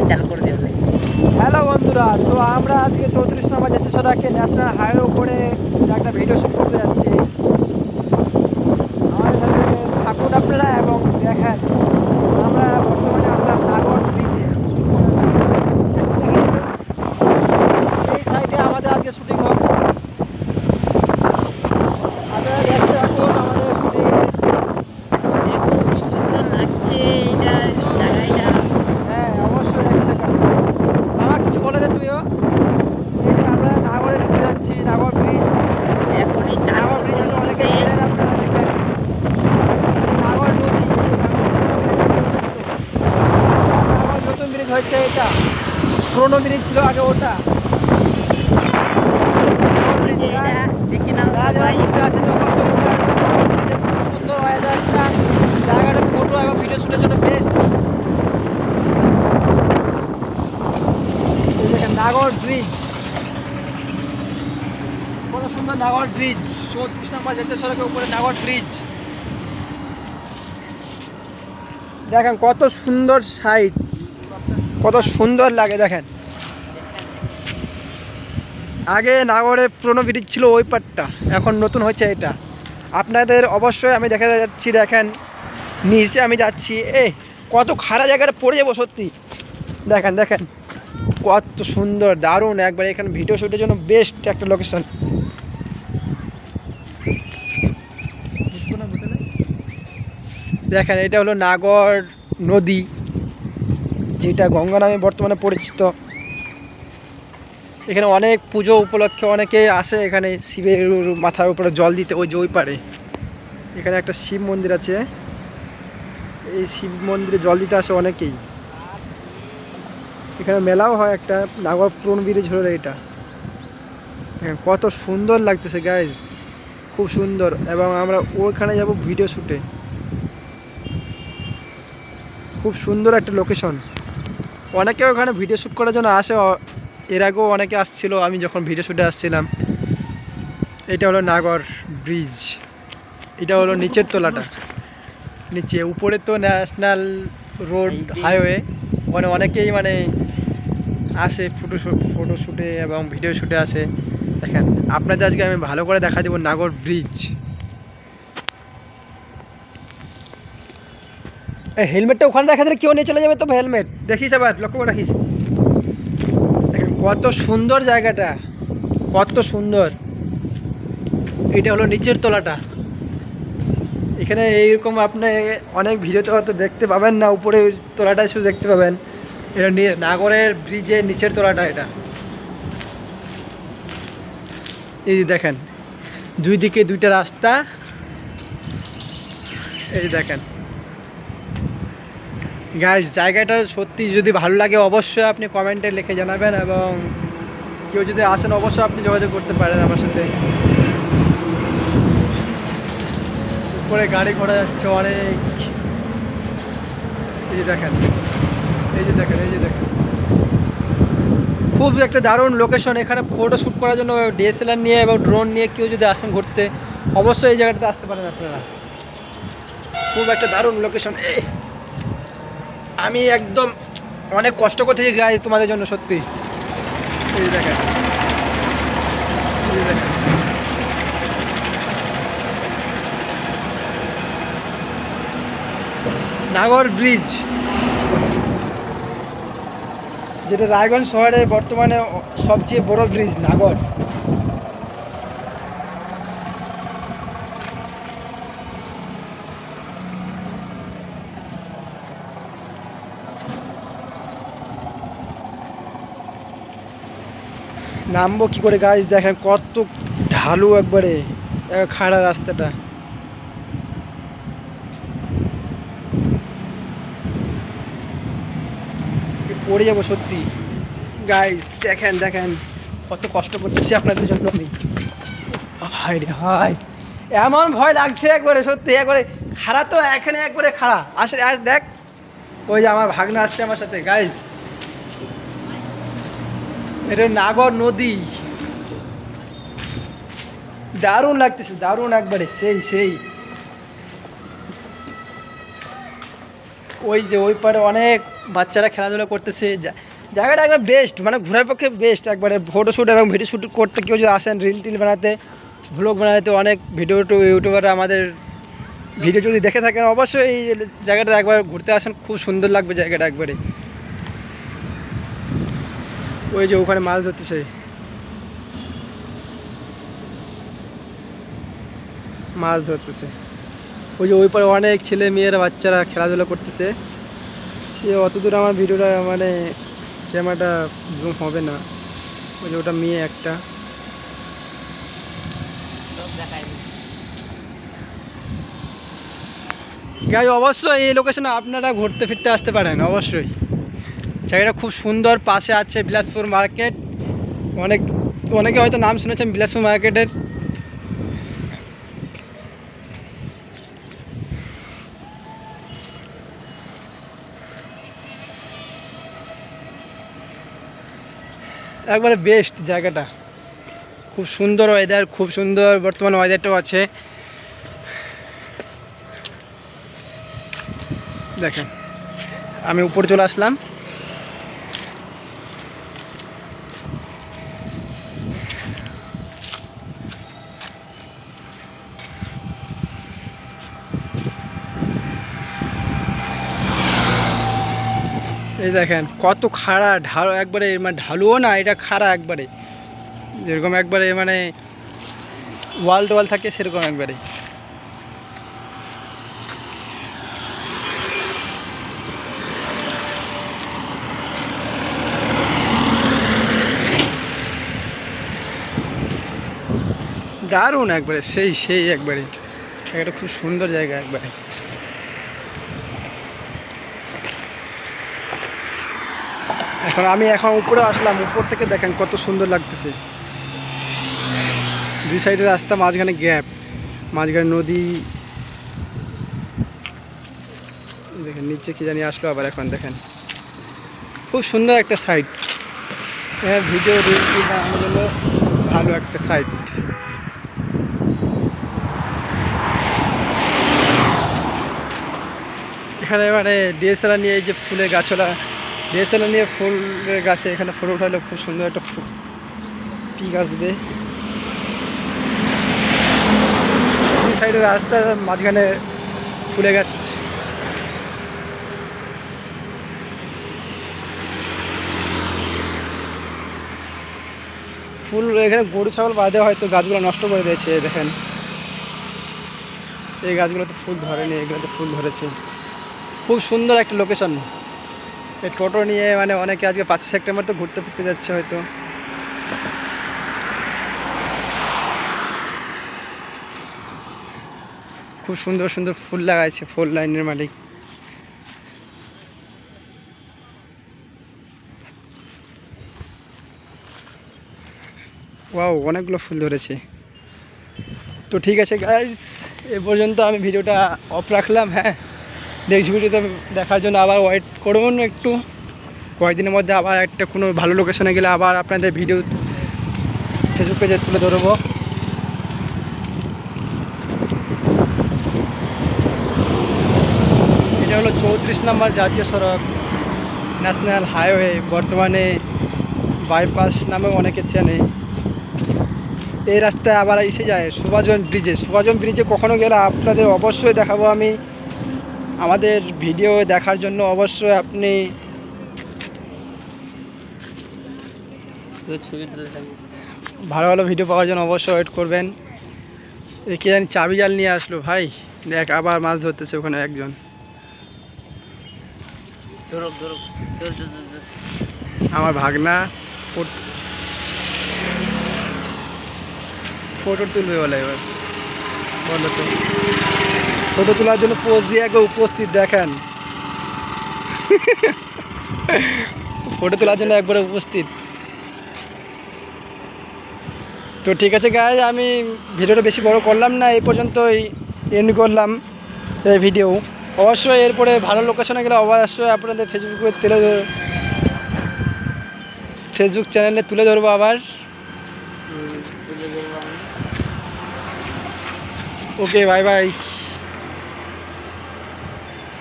চালু করে দেবে। হ্যালো বন্ধুরা, তো আমরা আজকে 34 নম্বর জাতীয় সড়কে ন্যাশনাল হাইওয়ে উপরে একটা ভিডিও শুট করতে যাচ্ছি। আমাদের সাথে থাকুন আপনারা এবং দেখেন আমরা বর্তমানে আসলাম নাগর ব্রিজে। এই সাইডে আমাদের আজকে শুটিং হবে। আপনারা দেখতে থাকুন আমাদের শুটিং। দেখো কি সুন্দর লাগছে এটা জায়গাটা। হ্যাঁ, অবশ্যই দেখতে পাবেন। বাবা কিছু বলে দে তুইও। এই যে আমরা নাগরে ঢুকে যাচ্ছি, নাগর ব্রিজ। এখন এই চালু নাগর ব্রিজ করে অনেকে দিবে। চেনেন আপনারা, দেখেন নাগর নদী। নাগর নতুন ব্রিজ হচ্ছে এটা, পুরোনো ব্রিজ ছিল আগে ওটা। ওই যে এটা দেখি নাও যারা যারা সবাই। ঘুরতে আসেন অবশ্যই ঘুরতে আসবেন। নাগর ব্রিজে খুব সুন্দর ওয়েদারটা, জায়গাটা ফটো এবং ভিডিও শুটের জন্য বেস্ট। এই দেখেন নাগর ব্রিজ, কত সুন্দর নাগর ব্রিজ। 34 নম্বর জাতীয় সড়কের উপরে নাগর ব্রিজ। দেখেন কত সুন্দর সাইড, কত সুন্দর লাগে দেখেন। আগে নাগরের পুরোনো ব্রিজ ছিল ওই পাটটা, এখন নতুন হচ্ছে এটা। আপনাদের অবশ্যই আমি দেখা যাচ্ছি, দেখেন নিচে আমি যাচ্ছি। কত খারাপ জায়গাটা পড়ে যাবো সত্যি। দেখেন দেখেন কত সুন্দর, দারুণ একবার। এখানে ভিডিও শ্যুটের জন্য বেস্ট একটা লোকেশন। দেখেন এটা হলো নাগর নদী, যেটা গঙ্গা নামে বর্তমানে পরিচিত। এখানে অনেক পুজো উপলক্ষে অনেকে আসে এখানে শিবের মাথার উপরে জল দিতে। ওই যে ওই পারে এখানে একটা শিব মন্দির আছে, এই শিব মন্দিরে জল দিতে আসে অনেকেই। এখানে মেলাও হয় একটা, নাগর পুরনো ব্রিজ হলো এটা। দেখেন কত সুন্দর লাগতেছে গাইজ, খুব সুন্দর। এবং আমরা ওইখানে যাব ভিডিও শ্যুটে। খুব সুন্দর একটা লোকেশন। অনেকে ওখানে ভিডিও শ্যুট করার জন্য আসে, এর আগেও অনেকে আসছিল আমি যখন ভিডিও শ্যুটে আসছিলাম। এটা হলো নাগর ব্রিজ, এটা হলো নিচের তলাটা। নিচে, উপরে তো ন্যাশনাল রোড হাইওয়ে, ওখানে অনেকেই মানে আসে ফটোশ্যুটে এবং ভিডিও শ্যুটে আসে। দেখেন আপনাদের আজকে আমি ভালো করে দেখা দেবো নাগর ব্রিজ। হেলমেটটা ওখানে রাখা দিলে কেউ নিয়ে চলে যাবে তো। হেলমেট দেখিস, আবার লক্ষ্য করে রাখিস। দেখেন কত সুন্দর জায়গাটা, কত সুন্দর। এটা হলো নিচের তলাটা। এখানে এইরকম আপনি অনেক ভিডিওতে হয়তো দেখতে পাবেন না, উপরে তলাটা শুধু দেখতে পাবেন। এটা নাগরের ব্রিজের নিচের তলাটা এটা। এই যে দেখেন দুই দিকে দুইটা রাস্তা, এই যে দেখেন গাইস। জায়গাটা সত্যি যদি ভালো লাগে অবশ্যই আপনি কমেন্টে লিখে জানাবেন, এবং কেউ যদি আসেন অবশ্যই আপনি যোগাযোগ করতে পারেন আমার সাথে। উপরে গাড়ি ঘোড়া যাচ্ছে অনেক। এই যে দেখেন, এই যে দেখেন, এই যে দেখেন খুব একটা দারুণ লোকেশন। এখানে ফটো শ্যুট করার জন্য ডিএসএলআর নিয়ে এবং ড্রোন নিয়ে কেউ যদি আসেন ঘুরতে অবশ্যই এই জায়গাটাতে আসতে পারেন আপনারা। খুব একটা দারুণ লোকেশন। আমি একদম অনেক কষ্ট করতেছি গাইজ তোমাদের জন্য সত্যি। এই যে দেখেন, এই যে দেখেন নাগর ব্রিজ, যেটা রায়গঞ্জ শহরের বর্তমানে সবচেয়ে বড় ব্রিজ নাগর। নামবো কি করে গাইজ, দেখেন কত ঢালু একবারে খাড়া রাস্তাটা। পড়ে যাবো সত্যি গাইজ। দেখেন দেখেন কত কষ্ট করতেছি আপনাদের জন্য আমি। হাই রে হাই, এমন ভয় লাগছে একবারে সত্যি। একবারে খাড়া তো, এখানে একবারে খাড়া। আসে আজ দেখ, ওই যে আমার ভাগনা আসছে আমার সাথে গাইজ। এটা নাগর নদী, দারুণ লাগতেছে, দারুণ একবারে সেই সেই। ওই যে ওই পারে অনেক বাচ্চারা খেলাধুলা করতেছে। জায়গাটা একবার বেস্ট, মানে ঘোরার পক্ষে বেস্ট একবারে। ফটোশ্যুট এবং ভিডিও শ্যুট করতে কেউ যদি আসেন, রিল টিল বানাতে, ভ্লগ বানাতে, অনেক ভিডিও ইউটিউবাররা আমাদের ভিডিও যদি দেখে থাকেন অবশ্যই এই জায়গাটা একবার ঘুরতে আসেন, খুব সুন্দর লাগবে জায়গাটা একবারে। ওই যে ওখানে মাছ ধরতেছে, মাছ ধরতেছে। ওই যে ওই পারে অনেক ছেলে মেয়েরা বাচ্চারা খেলাধুলা করতেছে। সে অত দূর আমার ভিডিওটা মানে ক্যামেরাটা জুম হবে না। ওই যে ওটা মেয়ে একটা। গাই অবশ্যই এই লোকেশনে আপনারা ঘুরতে ফিরতে আসতে পারেন অবশ্যই। জায়গাটা খুব সুন্দর, পাশে আছে বিলাসপুর মার্কেট। অনেকে হয়তো নাম শুনেছেন বিলাসপুর মার্কেটের। একবারে বেস্ট জায়গাটা, খুব সুন্দর ওয়েদার, খুব সুন্দর বর্তমান ওয়েদারটাও আছে। দেখেন আমি উপরে চলে আসলাম। এই দেখেন কত খাড়া ঢালু, একবারে মানে ঢালুও না, এটা খাড়া একবারে, যেরকম একবারে মানে ওয়াল টোয়াল থাকে সেরকম একবারে। দারুণ একবারে, সেই একবারে। এটা খুব সুন্দর জায়গা একবারে। আমি এখন উপরে আসলাম, উপর থেকে দেখেন কত সুন্দর লাগতেছে। দুই সাইডে রাস্তা, মাঝখানে গ্যাপ, মাঝখানে নদী। দেখেন নিচে কি জানি আসলো আবার। এখন দেখেন খুব সুন্দর একটা সাইড, ভিডিও রিল বানানোর জন্য ভালো একটা সাইড। এখানে মানে ডিএসএলআর নিয়ে, এই যে ফুলের গাছলা, ডিএসএলআর নিয়ে ফুলের গাছে এখানে ফটো উঠালে খুব সুন্দর একটা পিক আসবে। দুই সাইডের রাস্তা, মাঝখানে ফুলের গাছ। ফুল এখানে গরু ছাগল বাঁধে হয়তো গাছগুলো নষ্ট করে দিয়েছে। দেখেন এই গাছগুলোতে ফুল ধরেনি, এগুলোতে ফুল ধরেছে। খুব সুন্দর একটা লোকেশন। এই টোটো নিয়ে মানে অনেকে আজকে 5 সেপ্টেম্বর তো ঘুরতে ফিরতে যাচ্ছে হয়তো। খুব সুন্দর সুন্দর ফুল লাগাইছে, ফুল লাইনের মালিক। ওয়াও, অনেকগুলো ফুল ধরেছে। তো ঠিক আছে গাইস, এ পর্যন্ত আমি ভিডিওটা অফ রাখলাম। হ্যাঁ, নেক্সট ভিডিওতে দেখার জন্য আবার ওয়েট করুন একটু। কয়েকদিনের মধ্যে আবার একটা কোনো ভালো লোকেশনে গেলে আবার আপনাদের ভিডিও ফেসবুক পেজে তুলে ধরবো। এটা হলো 34 নম্বর জাতীয় সড়ক, ন্যাশনাল হাইওয়ে, বর্তমানে বাইপাস নামেও অনেকে চেনে। এই রাস্তায় আবার এসে যায় সুভাষজন ব্রিজে। সুভাষজন ব্রিজে কখনো গেলে আপনাদের অবশ্যই দেখাবো আমি। আমাদের ভিডিও দেখার জন্য অবশ্যই আপনি ভালো ভালো ভিডিও পাওয়ার জন্য অবশ্যই ওয়েট করবেন। কে জানি চাবি জাল নিয়ে আসলো ভাই। দেখ আবার মাছ ধরতেছে ওখানে একজন। আমার ভাগনা ফটো তুলবে বলে। এবার বলো তো, ফটো তোলার জন্য পোজ দিয়ে একবার উপস্থিত। দেখেন ফটো তোলার জন্য একবারে উপস্থিত। তো ঠিক আছে গাইজ, আমি ভিডিওটা বেশি বড় করলাম না, এই পর্যন্তই এন্ড করলাম এই ভিডিও। অবশ্যই এরপরে ভালো লোকেশনে গেলে অবশ্যই আপনাদের ফেসবুক চ্যানেলে তুলে ধরবো আবার। ওকে, বাই বাই।